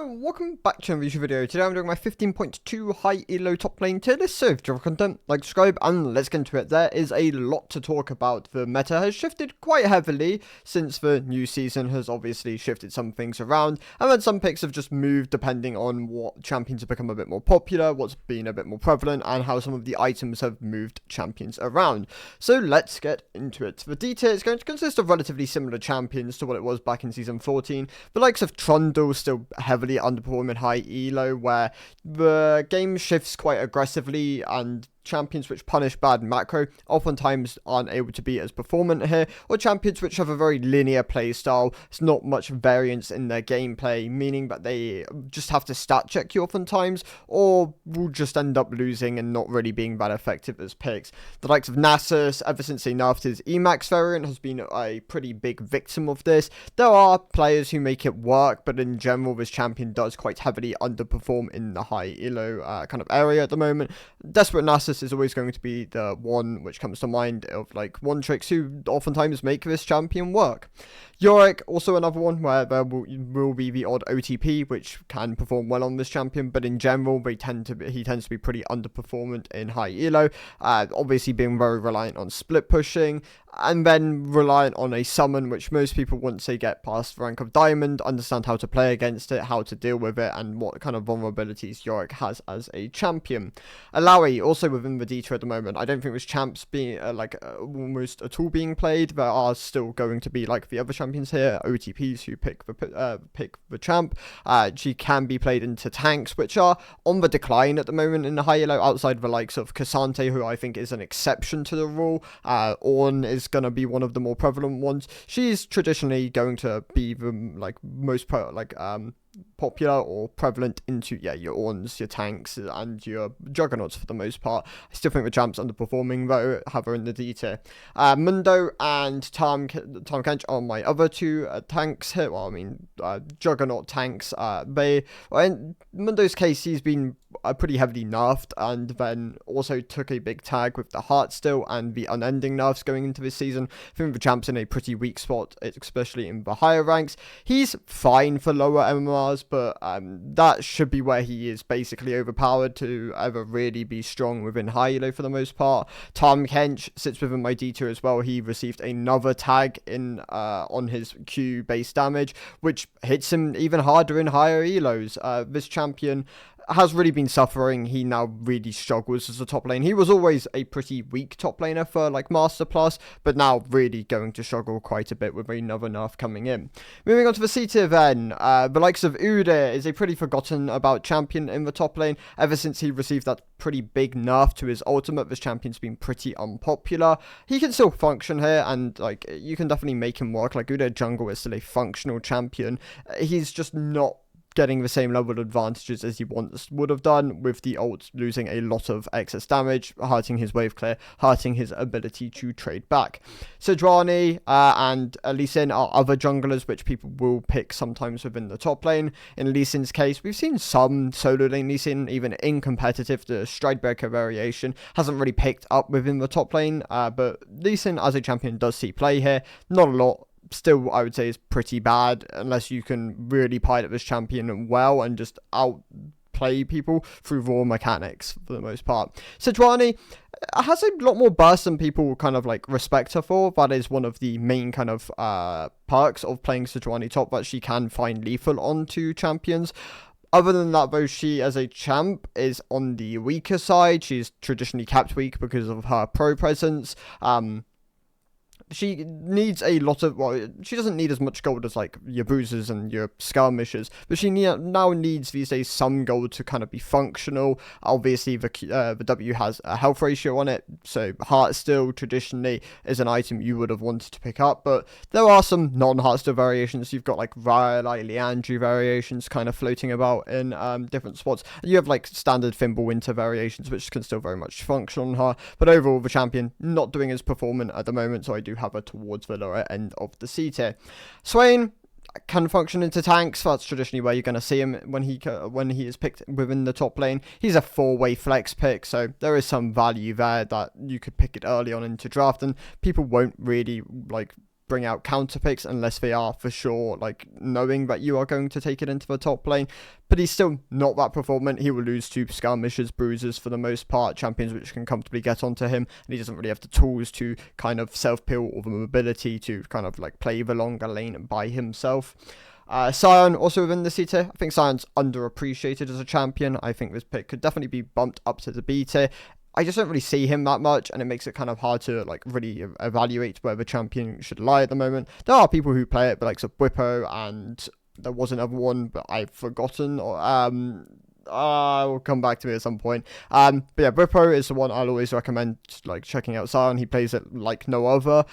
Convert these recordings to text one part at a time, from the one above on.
Hello, welcome back to another YouTube video. Today I'm doing my 15.2 high elo top lane tier list. So if you have content, like, subscribe, and let's get into it. There is a lot to talk about. The meta has shifted quite heavily since the new season has obviously shifted some things around, and then some picks have just moved depending on what champions have become a bit more popular, what's been a bit more prevalent, and how some of the items have moved champions around. So let's get into it. The D tier is going to consist of relatively similar champions to what it was back in season 14. The likes of Trundle still heavily underperform in high elo, where the game shifts quite aggressively and champions which punish bad macro oftentimes aren't able to be as performant here, or champions which have a very linear play style. It's not much variance in their gameplay, meaning that they just have to stat check you oftentimes, or will just end up losing and not really being that effective as picks. The likes of Nasus, ever since they nerfed his Emax variant, has been a pretty big victim of this. There are players who make it work, but in general this champion does quite heavily underperform in the high elo kind of area at the moment. Desperate Nasus is always going to be the one which comes to mind of like one tricks who oftentimes make this champion work. Yorick, also another one where there will be the odd OTP which can perform well on this champion, but in general he tends to be pretty underperformant in high elo, obviously being very reliant on split pushing, and then reliant on a summon which most people, once they get past the rank of diamond, understand how to play against it, how to deal with it, and what kind of vulnerabilities Yorick has as a champion. Alawi, also within the D tier at the moment. I don't think this champ's being almost at all being played. There are still going to be, like the other champions here, OTPs who pick the champ. She can be played into tanks, which are on the decline at the moment in the high elo, outside the likes of Cassante, who I think is an exception to the rule. Ornn is going to be one of the more prevalent ones. She's traditionally going to be the most popular or prevalent into your Ornns, your tanks, and your Juggernauts for the most part. I still think the champ's underperforming though, have her in the D tier. Mundo and Tahm Kench are my other two tanks here. Well, I mean, Juggernaut tanks. In Mundo's case, he's been pretty heavily nerfed, and then also took a big tag with the Heartsteel and the Unending nerfs going into this season. I think the champ's in a pretty weak spot, especially in the higher ranks. He's fine for lower MMRs, but that should be where he is basically overpowered to ever really be strong within high elo for the most part. Tahm Kench sits within my D tier as well. He received another tag in on his Q base damage, which hits him even harder in higher elos. This champion has really been suffering. He now really struggles as a top lane. He was always a pretty weak top laner for like Master Plus, but now really going to struggle quite a bit with another nerf coming in. Moving on to the C tier then, the likes of Udyr is a pretty forgotten about champion in the top lane. Ever since he received that pretty big nerf to his ultimate, this champion's been pretty unpopular. He can still function here, and like you can definitely make him work. Like Udyr jungle is still a functional champion. He's just not getting the same level of advantages as he once would have done, with the ult losing a lot of excess damage, hurting his wave clear, hurting his ability to trade back. Sejuani and Lee Sin are other junglers which people will pick sometimes within the top lane. In Lee Sin's case, we've seen some solo lane Lee Sin, even in competitive. The Stridebreaker variation hasn't really picked up within the top lane, but Lee Sin as a champion does see play here. Not a lot. Still, I would say is pretty bad unless you can really pilot this champion well and just outplay people through raw mechanics for the most part. Sejuani has a lot more burst than people kind of like respect her for. That is one of the main kind of perks of playing Sejuani top, that she can find lethal onto champions. Other than that, though, she as a champ is on the weaker side. She's traditionally kept weak because of her pro presence. She needs a lot of, well, she doesn't need as much gold as like your bruisers and your skirmishers, but she now needs these days some gold to kind of be functional. Obviously the W has a health ratio on it, so Heartsteel traditionally is an item you would have wanted to pick up, but there are some non-Heartsteel variations. You've got like Rylai, Liandry variations kind of floating about in different spots. You have like standard Fimbulwinter variations which can still very much function on her, but overall the champion not doing as performant at the moment, so I do have her towards the lower end of the C tier. Swain can function into tanks. That's traditionally where you're going to see him when he is picked within the top lane. He's a 4-way flex pick, so there is some value there that you could pick it early on into draft, and people won't really like bring out counter picks unless they are for sure, like, knowing that you are going to take it into the top lane. But he's still not that performant. He will lose to skirmishers, bruisers for the most part, champions which can comfortably get onto him, and he doesn't really have the tools to kind of self-peel or the mobility to kind of like play the longer lane by himself. Sion also within the C tier. I think Sion's underappreciated as a champion. I think this pick could definitely be bumped up to the B tier. I just don't really see him that much, and it makes it kind of hard to like really evaluate where the champion should lie at the moment. There are people who play it, but like so Bwipo, and there was another one, but I've forgotten. Or will come back to me at some point. But yeah, Bwipo is the one I'll always recommend like checking out Sion. He plays it like no other,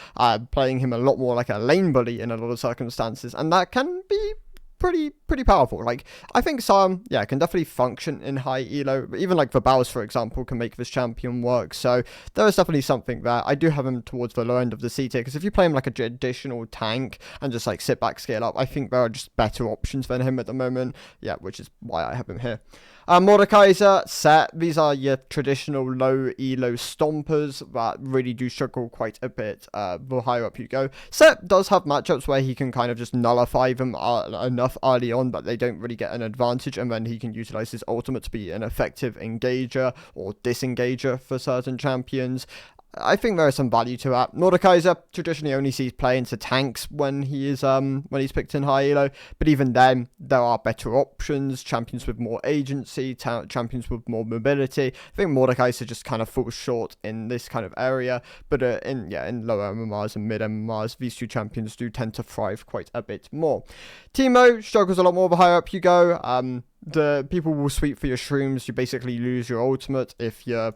playing him a lot more like a lane bully in a lot of circumstances, and that can be pretty powerful. Like, I think Sion, yeah, can definitely function in high elo. Even like the Baus, for example, can make this champion work. So there is definitely something there. I do have him towards the low end of the C tier, because if you play him like a traditional tank and just like sit back, scale up, I think there are just better options than him at the moment. Yeah, which is why I have him here. Mordekaiser, Set, these are your traditional low elo stompers that really do struggle quite a bit the higher up you go. Set does have matchups where he can kind of just nullify them enough early on, but they don't really get an advantage, and then he can utilize his ultimate to be an effective engager or disengager for certain champions. I think there is some value to that. Mordekaiser traditionally only sees play into tanks when he's picked in high elo, but even then there are better options, champions with more agency, champions with more mobility. I think Mordekaiser just kind of falls short in this kind of area, but in lower MMRs and mid MMRs, these two champions do tend to thrive quite a bit more. Teemo struggles a lot more the higher up you go. The people will sweep for your shrooms. You basically lose your ultimate if you're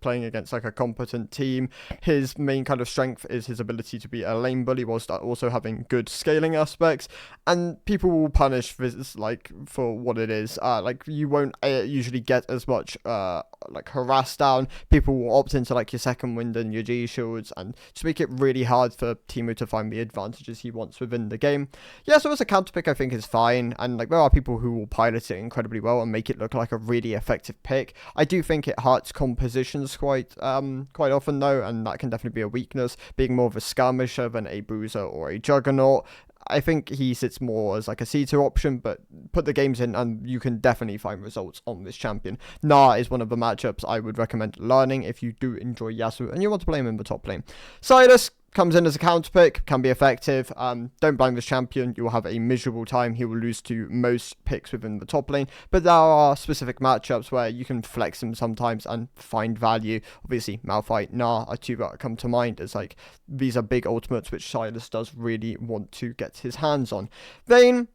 playing against like a competent team. His main kind of strength is his ability to be a lane bully whilst also having good scaling aspects, and people will punish this like for what it is. Like you won't usually get as much like harass down. People will opt into like your second wind and your G shields, and just make it really hard for Teemo to find the advantages he wants within the game. Yeah, so as a counter pick, I think is fine, and like there are people who will pilot it incredibly well and make it look like a really effective pick. I do think it hurts compositions quite often though, and that can definitely be a weakness, being more of a skirmisher than a bruiser or a juggernaut. I think he sits more as like a C2 option, but put the games in and you can definitely find results on this champion. Gnar is one of the matchups I would recommend learning if you do enjoy Yasuo and you want to play him in the top lane. Sylas comes in as a counter pick, can be effective. Don't blind this champion, you will have a miserable time. He will lose to most picks within the top lane, but there are specific matchups where you can flex him sometimes and find value. Obviously, Malphite, Gnar are two that come to mind as like, these are big ultimates which Sylas does really want to get his hands on. Vayne,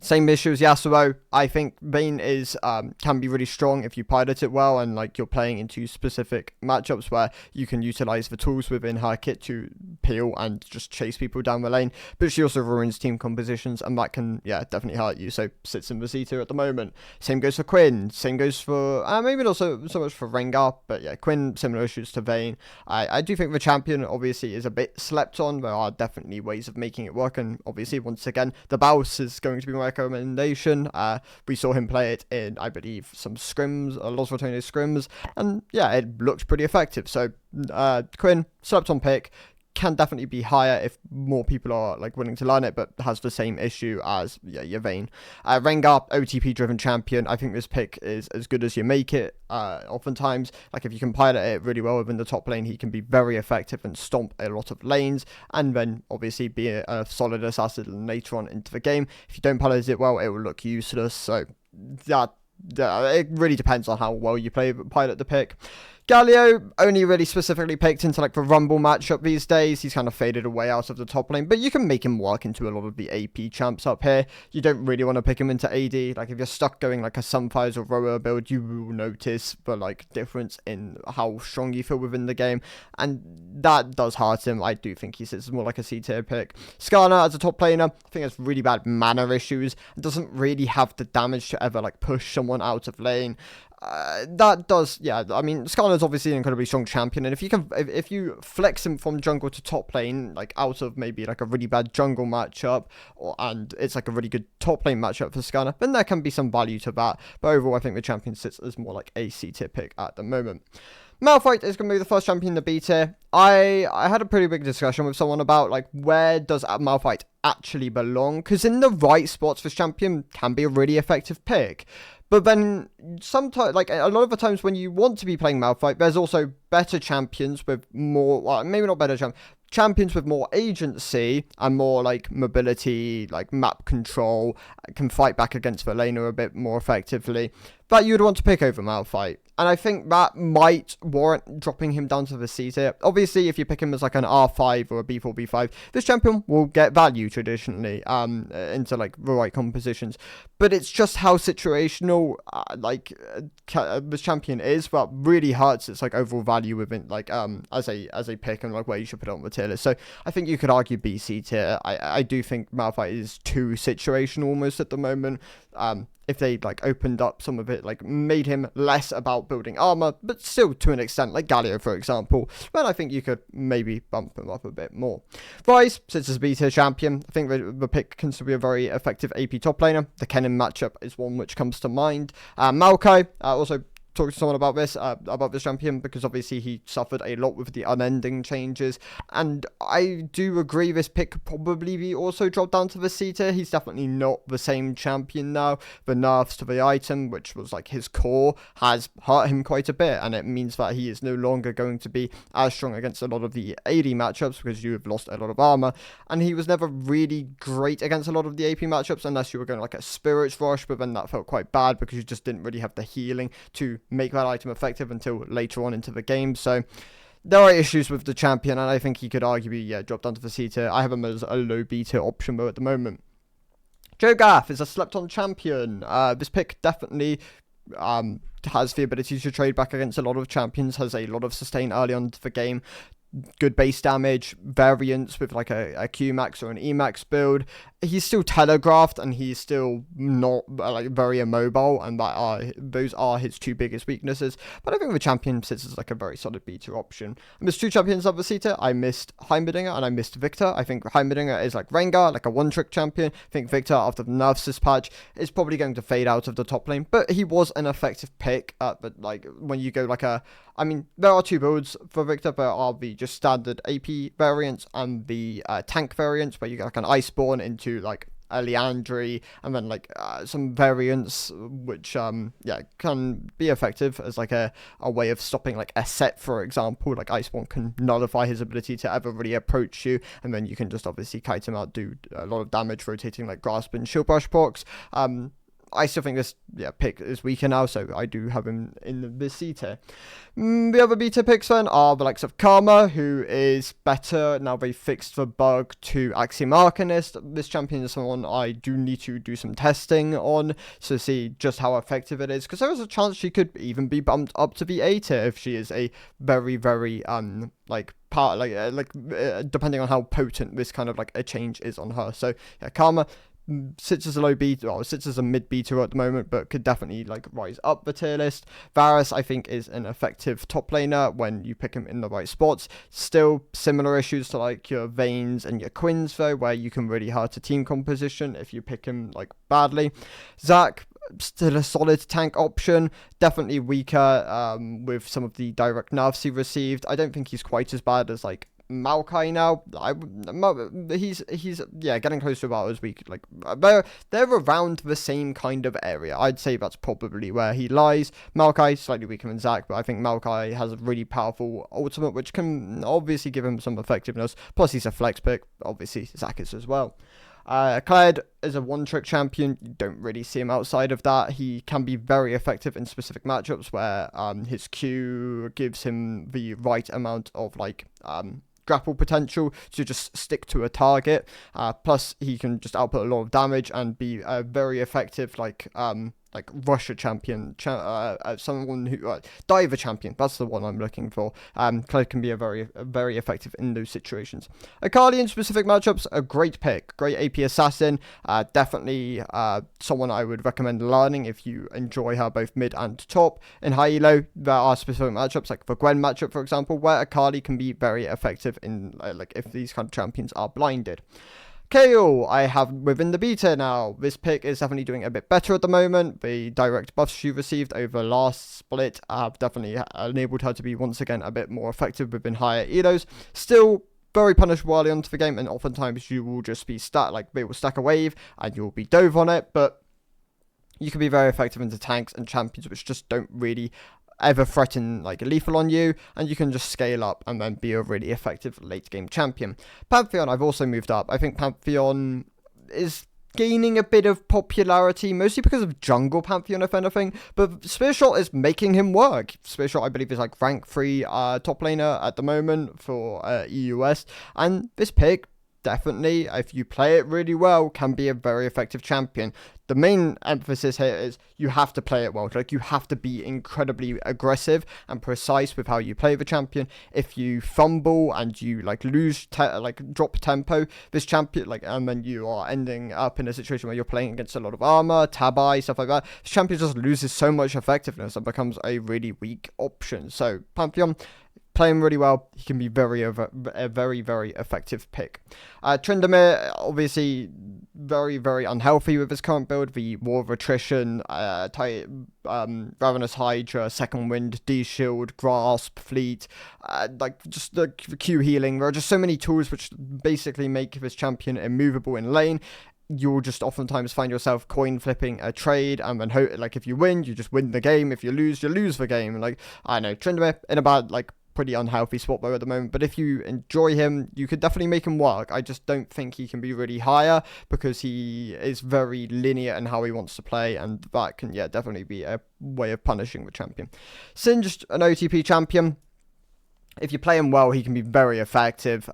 same issue as Yasuo. I think Vayne is can be really strong if you pilot it well and like you're playing into specific matchups where you can utilize the tools within her kit to peel and just chase people down the lane. But she also ruins team compositions, and that can definitely hurt you. So sits in the C tier at the moment. Same goes for Quinn. Same goes for maybe not so much for Rengar, but yeah, Quinn, similar issues to Vayne. I do think the champion obviously is a bit slept on. There are definitely ways of making it work, and obviously once again the Baus is going to be my recommendation. We saw him play it in, I believe, some scrims, Los Ratones scrims, and yeah, it looked pretty effective. So Quinn, slept on pick, can definitely be higher if more people are like willing to learn it, but has the same issue as your Vayne. Rengar, OTP driven champion. I think this pick is as good as you make it. Oftentimes, like if you can pilot it really well within the top lane, he can be very effective and stomp a lot of lanes, and then obviously be a solid assassin later on into the game. If you don't pilot it well, it will look useless. So that it really depends on how well you pilot the pick. Galio, only really specifically picked into like the Rumble matchup these days. He's kind of faded away out of the top lane, but you can make him work into a lot of the AP champs up here. You don't really want to pick him into AD. Like if you're stuck going like a Sunfires or Roa build, you will notice the like difference in how strong you feel within the game, and that does hurt him. I do think he sits more like a C tier pick. Skarner as a top laner, I think has really bad mana issues and doesn't really have the damage to ever like push someone out of lane. That does, I mean, Skarner's obviously an incredibly strong champion, and if you flex him from jungle to top lane, like out of maybe like a really bad jungle matchup, and it's like a really good top lane matchup for Skarner, then there can be some value to that. But overall, I think the champion sits as more like a C tier pick at the moment. Malphite is going to be the first champion to beat here. I had a pretty big discussion with someone about, like, where does Malphite actually belong? Because in the right spots, this champion can be a really effective pick. But then, sometimes, like, a lot of the times when you want to be playing Malphite, there's also better champions with more, well, maybe not better champions with more agency and more, like, mobility, like, map control, can fight back against the laner a bit more effectively, that you'd want to pick over Malphite. And I think that might warrant dropping him down to the C tier. Obviously, if you pick him as like an R5 or a B4, B5, this champion will get value traditionally into like the right compositions. But it's just how situational this champion is, but really hurts its like overall value within like as a pick and like where you should put it on the tier list. So I think you could argue BC tier. I do think Malphite is too situational almost at the moment. If they like opened up some of it, like made him less about building armor, but still to an extent, like Galio for example, then I think you could maybe bump him up a bit more. Ryze sits as a B tier champion. I think the pick can still be a very effective AP top laner. The Kennen matchup is one which comes to mind. Maokai also talked to someone about this champion, because obviously he suffered a lot with the unending changes, and I do agree this pick could probably be also dropped down to the C tier. He's definitely not the same champion now. The nerfs to the item, which was like his core, has hurt him quite a bit, and it means that he is no longer going to be as strong against a lot of the AD matchups, because you have lost a lot of armor, and he was never really great against a lot of the AP matchups unless you were going like a Spirits Rush, but then that felt quite bad because you just didn't really have the healing to make that item effective until later on into the game. So there are issues with the champion, and I think he could arguably drop down to the C tier. I have him as a low B tier option though at the moment. Jogath is a slept on champion. This pick definitely has the ability to trade back against a lot of champions, has a lot of sustain early on into the game, good base damage, variance with like a Q-max or an E-max build. He's still telegraphed, and he's still not like very immobile, and those are his two biggest weaknesses. But I think the champion sits as like a very solid B2 option. I missed two champions of the C tier. I missed Heimerdinger and I missed Victor. I think Heimerdinger is like Rengar, like a one-trick champion. I think Victor, after the nerfs this patch, is probably going to fade out of the top lane, but he was an effective pick. But like when you go like I mean, there are two builds for Victor. There are the just standard AP variants and the tank variants, where you get like an Iceborne into like a Leandry, and then like some variants which can be effective as like a way of stopping like a set, for example. Like Iceborne can nullify his ability to ever really approach you, and then you can just obviously kite him out, do a lot of damage rotating like Grasp and Shield Brush procs. I still think this pick is weaker now, so I do have him in the C tier. The other B tier picks then are the likes of Karma, who is better now they fixed the bug to Axiom Arcanist. This champion is someone I do need to do some testing on to see just how effective it is, because there is a chance she could even be bumped up to be A tier if she is a very, very depending on how potent this kind of like a change is on her. So yeah, Karma sits as a low B, sits as a mid B2 at the moment, but could definitely like rise up the tier list. Varus, I think, is an effective top laner when you pick him in the right spots. Still similar issues to like your Vaynes and your Quinns though, where you can really hurt a team composition if you pick him like badly. Zac, still a solid tank option, definitely weaker with some of the direct nerfs he received. I don't think he's quite as bad as like Maokai now. He's getting close to about as weak. Like they're around the same kind of area. I'd say that's probably where he lies. Maokai slightly weaker than Zac, but I think Maokai has a really powerful ultimate which can obviously give him some effectiveness. Plus he's a flex pick. Obviously Zac is as well. Kled is a one-trick champion. You don't really see him outside of that. He can be very effective in specific matchups where his Q gives him the right amount of like grapple potential to just stick to a target. Plus he can just output a lot of damage and be very effective like Russia champion, someone who diver champion. That's the one I'm looking for. Kled can be very effective in those situations. Akali in specific matchups, a great pick, great AP assassin. Definitely someone I would recommend learning if you enjoy her both mid and top. In high elo, there are specific matchups like the Gwen matchup, for example, where Akali can be very effective in like if these kind of champions are blinded. Kale, I have within the beta now. This pick is definitely doing a bit better at the moment. The direct buffs she received over last split have definitely enabled her to be once again a bit more effective within higher elos. Still very punishable early onto the game, and oftentimes you will just be they will stack a wave and you'll be dove on it, but you can be very effective into tanks and champions which just don't really ever threaten like lethal on you, and you can just scale up and then be a really effective late game champion. Pantheon, I've also moved up. I think Pantheon is gaining a bit of popularity, mostly because of jungle Pantheon, if anything, but Spearshot is making him work. Spearshot, I believe, is like rank 3 top laner at the moment for EUS, and this pick definitely, if you play it really well, can be a very effective champion. The main emphasis here is you have to play it well. Like, you have to be incredibly aggressive and precise with how you play the champion. If you fumble and you drop tempo, this champion and then you are ending up in a situation where you're playing against a lot of armor, tabi, stuff like that. This champion just loses so much effectiveness and becomes a really weak option. So Pantheon, play him really well. He can be a very, very effective pick. Tryndamere, obviously very, very unhealthy with his current build. The War of Attrition, Ravenous Hydra, Second Wind, D-Shield, Grasp, Fleet, just the Q healing. There are just so many tools which basically make this champion immovable in lane. You'll just oftentimes find yourself coin flipping a trade, and then if you win, you just win the game. If you lose the game. I know, Tryndamere in a bad, pretty unhealthy spot though at the moment, but if you enjoy him, you could definitely make him work. I just don't think he can be really higher because he is very linear in how he wants to play, and that can definitely be a way of punishing the champion. Singed, an OTP champion. If you play him well, he can be very effective.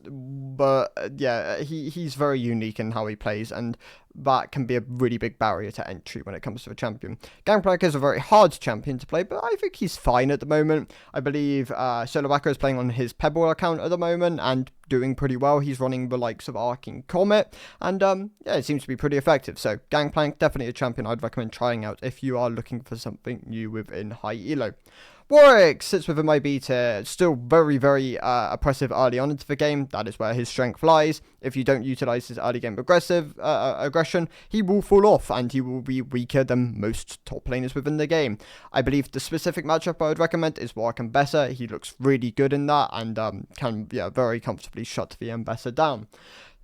But he's very unique in how he plays, and that can be a really big barrier to entry when it comes to a champion. Gangplank is a very hard champion to play, but I think he's fine at the moment. I believe Solobako is playing on his Pebble account at the moment and doing pretty well. He's running the likes of Arcing Comet, and it seems to be pretty effective. So Gangplank, definitely a champion I'd recommend trying out if you are looking for something new within high elo. Warwick sits within my beta, still very, very oppressive early on into the game. That is where his strength lies. If you don't utilize his early game aggression, he will fall off and he will be weaker than most top laners within the game. I believe the specific matchup I would recommend is Warwick and Bessa. He looks really good in that and can very comfortably shut the Bessa down.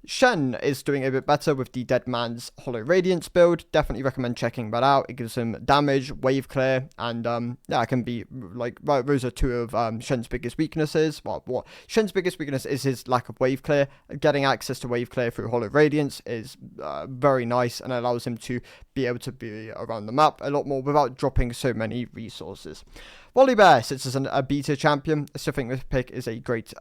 Shen is doing a bit better with the Dead Man's Hollow Radiance build. Definitely recommend checking that out. It gives him damage, wave clear, and it can be those are two of Shen's biggest weaknesses. What Shen's biggest weakness is his lack of wave clear. Getting access to wave clear through Hollow Radiance is very nice and allows him to be able to be around the map a lot more without dropping so many resources. Volibear sits as a beta champion. I still think this pick is a great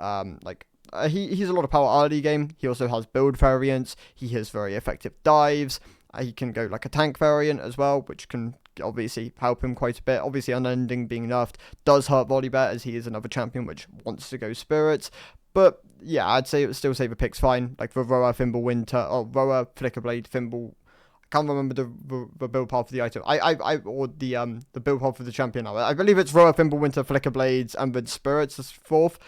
he's a lot of power early game. He also has build variants. He has very effective dives. He can go like a tank variant as well, which can obviously help him quite a bit. Obviously, Unending being nerfed does hurt Volibear, as he is another champion which wants to go spirits. But yeah, I'd say still say the pick's fine. Like the Roa, Thimble, Roa, Flickerblade, Thimble. Can't remember the build path of the item. Or the build path of the champion now. I believe it's Roa, Thimble, Winter, Flickerblades, and then Spirits as fourth.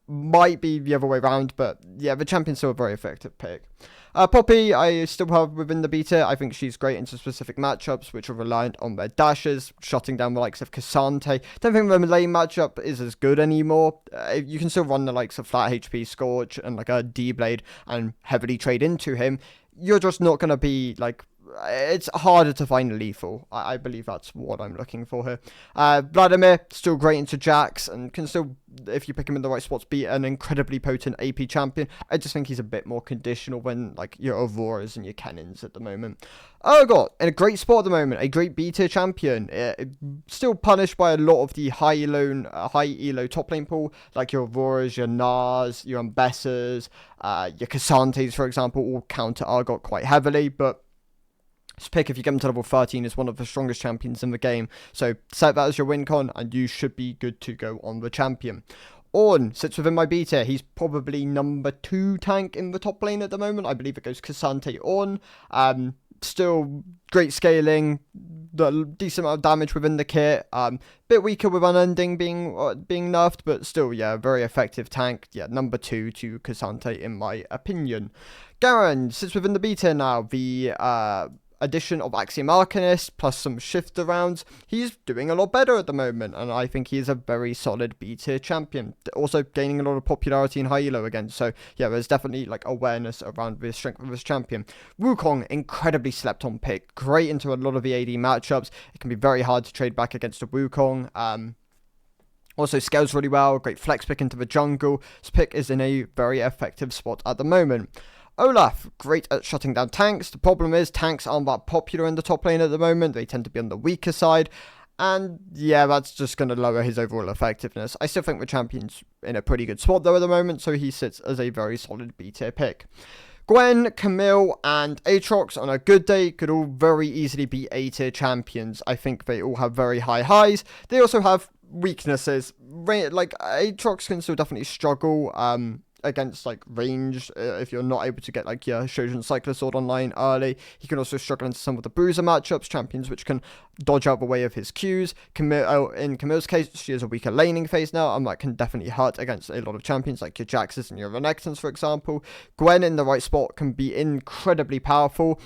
Might be the other way around, but yeah, the champion's still a very effective pick. Poppy, I still have within the beta. I think she's great into specific matchups, which are reliant on their dashes, shutting down the likes of Cassante. Don't think the lane matchup is as good anymore. You can still run the likes of Flat HP Scorch and like a D-Blade and heavily trade into him. You're just not going to be it's harder to find lethal. I believe that's what I'm looking for here. Vladimir, still great into Jax and can still, if you pick him in the right spots, be an incredibly potent AP champion. I just think he's a bit more conditional than your Auroras and your Cannons at the moment. Urgot, in a great spot at the moment, a great beta champion. Still punished by a lot of the high elo top lane pool, like your Auroras, your Nars, your Ambessas, your Cassantes, for example, all counter Urgot quite heavily, but this pick, if you get him to level 13, is one of the strongest champions in the game. So set that as your win con, and you should be good to go on the champion. Ornn sits within my beta. He's probably number 2 tank in the top lane at the moment. I believe it goes Cassante Ornn. Still great scaling, the decent amount of damage within the kit. Bit weaker with Unending being nerfed, but still, yeah, very effective tank. Yeah, number 2 to Cassante in my opinion. Garen sits within the B tier now. The addition of Axiom Arcanist plus some shift arounds, he's doing a lot better at the moment, and I think he's a very solid B tier champion. Also gaining a lot of popularity in high elo again, so yeah, there's definitely like awareness around the strength of this champion. Wukong, incredibly slept on pick, great into a lot of the AD matchups. It can be very hard to trade back against a Wukong. Also scales really well, great flex pick into the jungle. This pick is in a very effective spot at the moment. Olaf, great at shutting down tanks. The problem is tanks aren't that popular in the top lane at the moment. They tend to be on the weaker side. And yeah, that's just going to lower his overall effectiveness. I still think the champion's in a pretty good spot though at the moment, so he sits as a very solid B tier pick. Gwen, Camille, and Aatrox on a good day could all very easily be A tier champions. I think they all have very high highs. They also have weaknesses. Like Aatrox can still definitely struggle against like range if you're not able to get like your Shojin Cyclosword online early. He can also struggle into some of the bruiser matchups, champions which can dodge out the way of his Qs. In Camille's case, she has a weaker laning phase now, and that can definitely hurt against a lot of champions like your Jaxes and your Renekton's, for example. Gwen in the right spot can be incredibly powerful,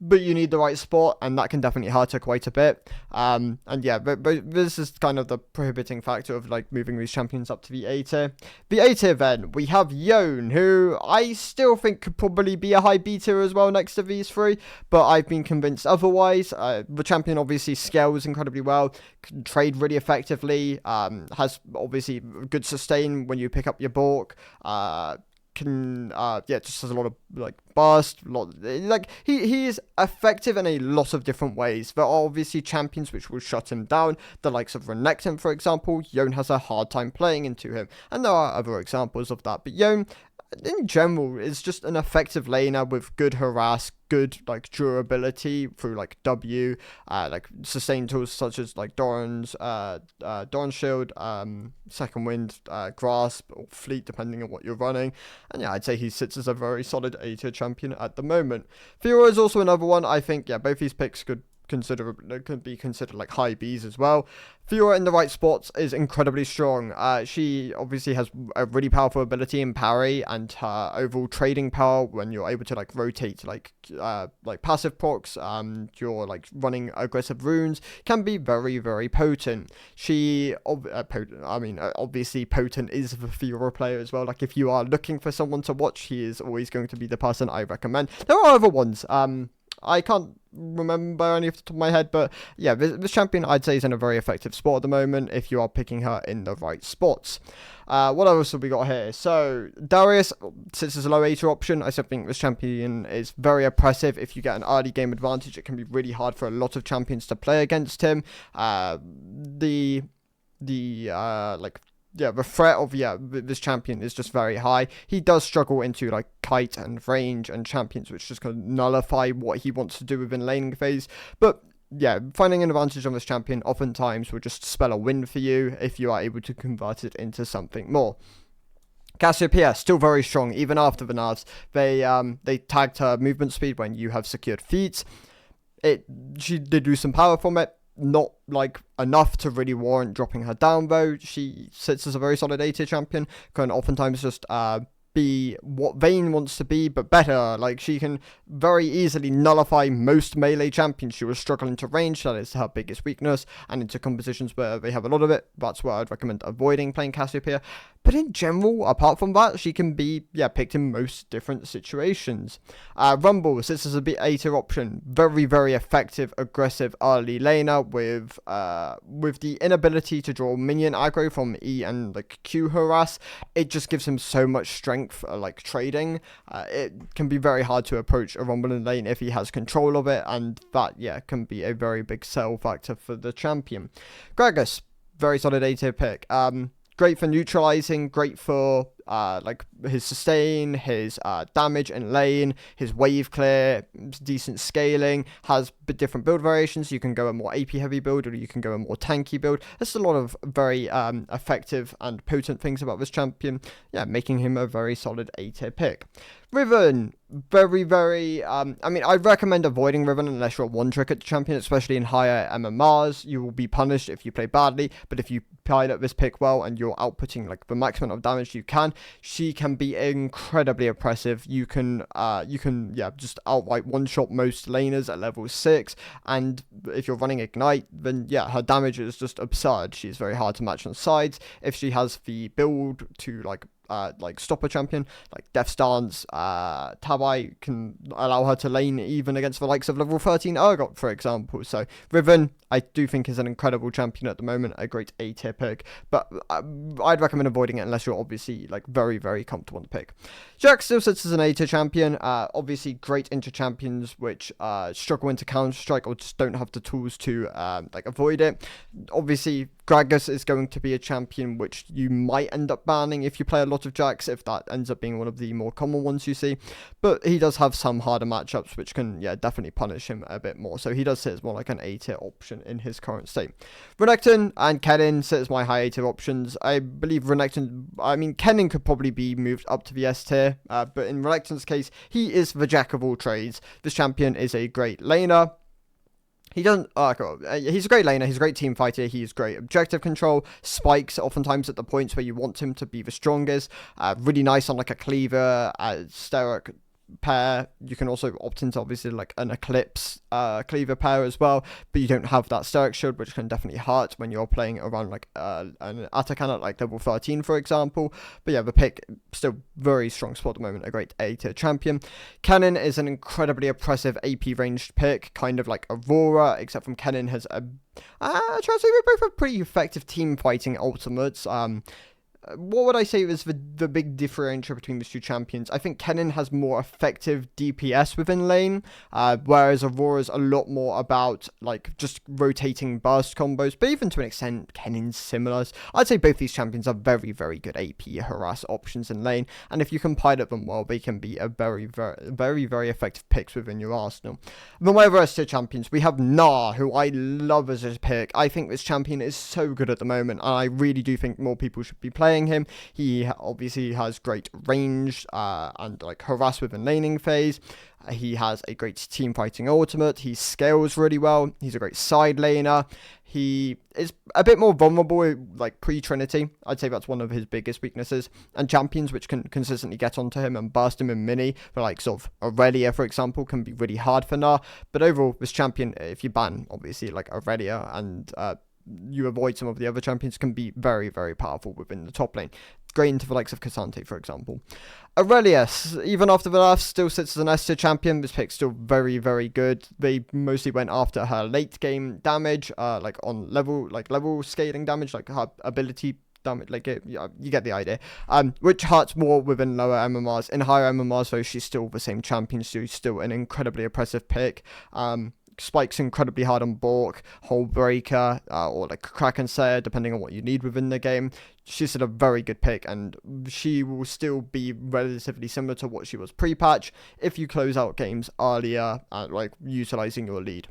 but you need the right spot, and that can definitely hurt her quite a bit. And yeah, but this is kind of the prohibiting factor of like moving these champions up to the A tier. The A tier then, we have Yone, who I still think could probably be a high B tier as well next to these three, but I've been convinced otherwise. The champion obviously scales incredibly well, can trade really effectively, has obviously good sustain when you pick up your Bork, just has a lot of like burst, he is effective in a lot of different ways. There are obviously champions which will shut him down, the likes of Renekton, for example. Yone has a hard time playing into him, and there are other examples of that, but Yone in general is just an effective laner with good harass, good like durability through like W, like sustain tools such as like Doran's Shield, Second Wind, Grasp, or Fleet depending on what you're running. And yeah, I'd say he sits as a very solid A tier champion at the moment. Fiora is also another one. I think yeah, both these picks could be considered like high Bs as well. Fiora in the right spots is incredibly strong. She obviously has a really powerful ability in parry, and her overall trading power when you're able to like rotate like passive procs, you're like running aggressive runes, can be very, very potent. Obviously potent is the Fiora player as well. Like if you are looking for someone to watch, he is always going to be the person I recommend. There are other ones. I can't remember any off the top of my head, but yeah, this champion I'd say is in a very effective spot at the moment if you are picking her in the right spots. What else have we got here? So Darius sits as a low A tier option. I still think this champion is very oppressive. If you get an early game advantage, it can be really hard for a lot of champions to play against him. The threat of this champion is just very high. He does struggle into like kite and range and champions which just kind of nullify what he wants to do within laning phase. But yeah, finding an advantage on this champion oftentimes will just spell a win for you if you are able to convert it into something more. Cassiopeia, still very strong even after the nerfs. They tagged her movement speed when you have secured feats. She did lose some power from it. Not like enough to really warrant dropping her down though. She sits as a very solid A tier champion, can oftentimes just be what Vayne wants to be, but better. Like she can very easily nullify most melee champions. She was struggling to range, that is her biggest weakness, and into compositions where they have a lot of it. That's where I'd recommend avoiding playing Cassiopeia. But in general, apart from that, she can be picked in most different situations. Rumble sits as a bit A tier option, very, very effective, aggressive early laner with the inability to draw minion aggro from E and like Q harass. It just gives him so much strength, like trading. It can be very hard to approach a Rumble in lane if he has control of it, and that can be a very big sell factor for the champion. Gragas, very solid A tier pick. Great for neutralizing, great for like his sustain, his damage in lane, his wave clear, decent scaling, has different build variations. You can go a more AP heavy build, or you can go a more tanky build. There's a lot of very effective and potent things about this champion, yeah, making him a very solid A tier pick. Riven, very, I mean, I'd recommend avoiding Riven unless you're one trick at the champion, especially in higher MMRs. You will be punished if you play badly, but if you pilot this pick well and you're outputting like the maximum of damage you can, she can be incredibly oppressive. You can just outright one-shot most laners at level 6, and if you're running Ignite, then yeah, her damage is just absurd. She's very hard to match on sides. If she has the build to like stop a champion, like Death Stance, Tabai can allow her to lane even against the likes of level 13 Urgot, for example. So Riven, I do think, is an incredible champion at the moment, a great A tier pick, but I'd recommend avoiding it unless you're obviously like very comfortable on the pick. Jax still sits as an A tier champion, obviously great into champions which struggle into Counter-Strike or just don't have the tools to like avoid it. Obviously Gragas is going to be a champion which you might end up banning if you play a lot of Jax, if that ends up being one of the more common ones you see, but he does have some harder matchups which can definitely punish him a bit more, so he does sit as more like an A tier option in his current state. Renekton and Kennen sit as my high A tier options. I believe Kennen could probably be moved up to the S tier, but in Renekton's case, he is the jack of all trades. This champion is a great laner. He's a great laner, he's a great team fighter, he's great objective control, spikes oftentimes at the points where you want him to be the strongest, really nice on like a cleaver, Steric pair. You can also opt into obviously like an Eclipse cleaver pair as well, but you don't have that Steric shield, which can definitely hurt when you're playing around like an Atakan at like level 13, for example. But yeah, the pick still very strong spot at the moment, a great A tier champion. Kennen is an incredibly oppressive AP ranged pick, kind of like Aurora, except from Kennen has a they both have pretty effective team fighting ultimates. What would I say is the big differential between these two champions? I think Kennen has more effective DPS within lane, whereas Aurora's a lot more about like just rotating burst combos, but even to an extent, Kennen's similar. I'd say both these champions are very good AP harass options in lane, and if you can pilot them well, they can be a very effective picks within your arsenal. Then my rest of champions, we have Gnar, who I love as a pick. I think this champion is so good at the moment, and I really do think more people should be playing him. He obviously has great range and like harass within laning phase. He has a great team fighting ultimate. He scales really well. He's a great side laner. He is a bit more vulnerable, like pre-Trinity. I'd say that's one of his biggest weaknesses. And champions which can consistently get onto him and burst him in mini, for like sort of Aurelia, for example, can be really hard for Gnar. But overall, this champion, if you ban obviously like Aurelia and you avoid some of the other champions, can be very powerful within the top lane. Great into the likes of Cassante, for example. Aurelius, even after the nerfs, still sits as an S tier champion. This pick's still very good. They mostly went after her late game damage, like on level scaling damage, like her ability damage, like you get the idea. Which hurts more within lower MMRs. In higher MMRs, though, she's still the same champion. She's still an incredibly oppressive pick. Spikes incredibly hard on Bork, Hole Breaker, or like Kraken Slayer, depending on what you need within the game. She's still a very good pick, and she will still be relatively similar to what she was pre-patch if you close out games earlier, like utilizing your lead.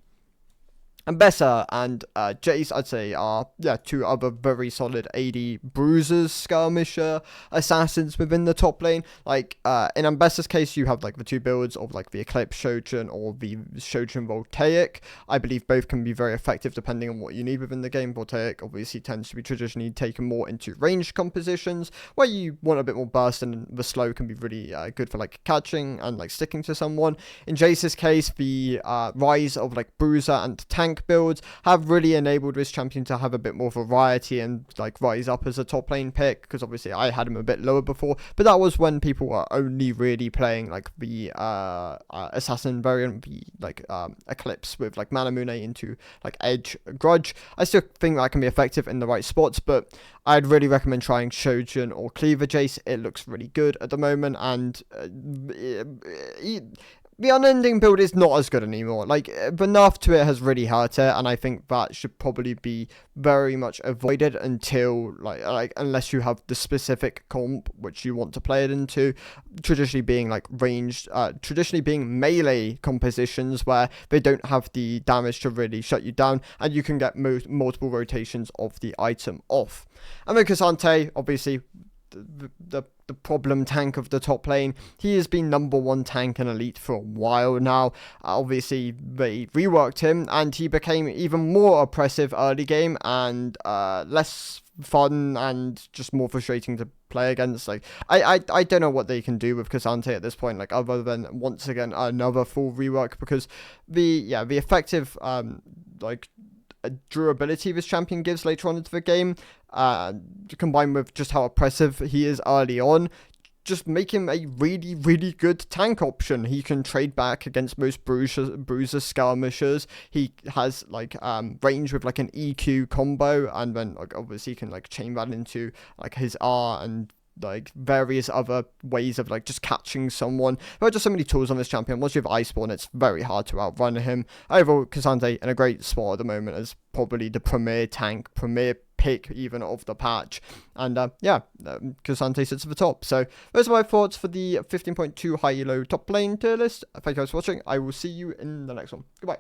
And Bessa and Jace, I'd say, are two other very solid AD bruisers, skirmisher, assassins within the top lane. Like in Ambessa's case, you have like the two builds of like the Eclipse Shojin or the Shojin Voltaic. I believe both can be very effective depending on what you need within the game. Voltaic obviously tends to be traditionally taken more into ranged compositions where you want a bit more burst, and the slow can be really good for like catching and like sticking to someone. In Jace's case, the rise of like bruiser and tank builds have really enabled this champion to have a bit more variety and like rise up as a top lane pick, because obviously I had him a bit lower before, but that was when people were only really playing like the assassin variant, the like Eclipse with like Manamune into like Edge Grudge. I still think that can be effective in the right spots, but I'd really recommend trying Shojin or Cleaver Jace. It looks really good at the moment, and the unending build is not as good anymore. Like, the nerf to it has really hurt it, and I think that should probably be very much avoided until, like unless you have the specific comp which you want to play it into, traditionally being, like, ranged, traditionally being melee compositions where they don't have the damage to really shut you down, and you can get multiple rotations of the item off. And then Cassante, obviously, the problem tank of the top lane. He has been number 1 tank in Elite for a while now. Obviously, they reworked him, and he became even more oppressive early game, and less fun, and just more frustrating to play against. Like, I don't know what they can do with Cassante at this point, like, other than, once again, another full rework, because the effective, like, durability this champion gives later on into the game, combined with just how oppressive he is early on, just make him a really, really good tank option. He can trade back against most bruiser skirmishers. He has, like, range with, like, an EQ combo, and then, like, obviously he can, like, chain that into, like, his R and, like, various other ways of, like, just catching someone. There are just so many tools on this champion. Once you have Iceborne, it's very hard to outrun him. Overall, Cassante in a great spot at the moment as probably the premier tank, premier pick even of the patch. And Cassante sits at the top. So those are my thoughts for the 15.2 high-elo top lane tier list. Thank you guys for watching. I will see you in the next one. Goodbye.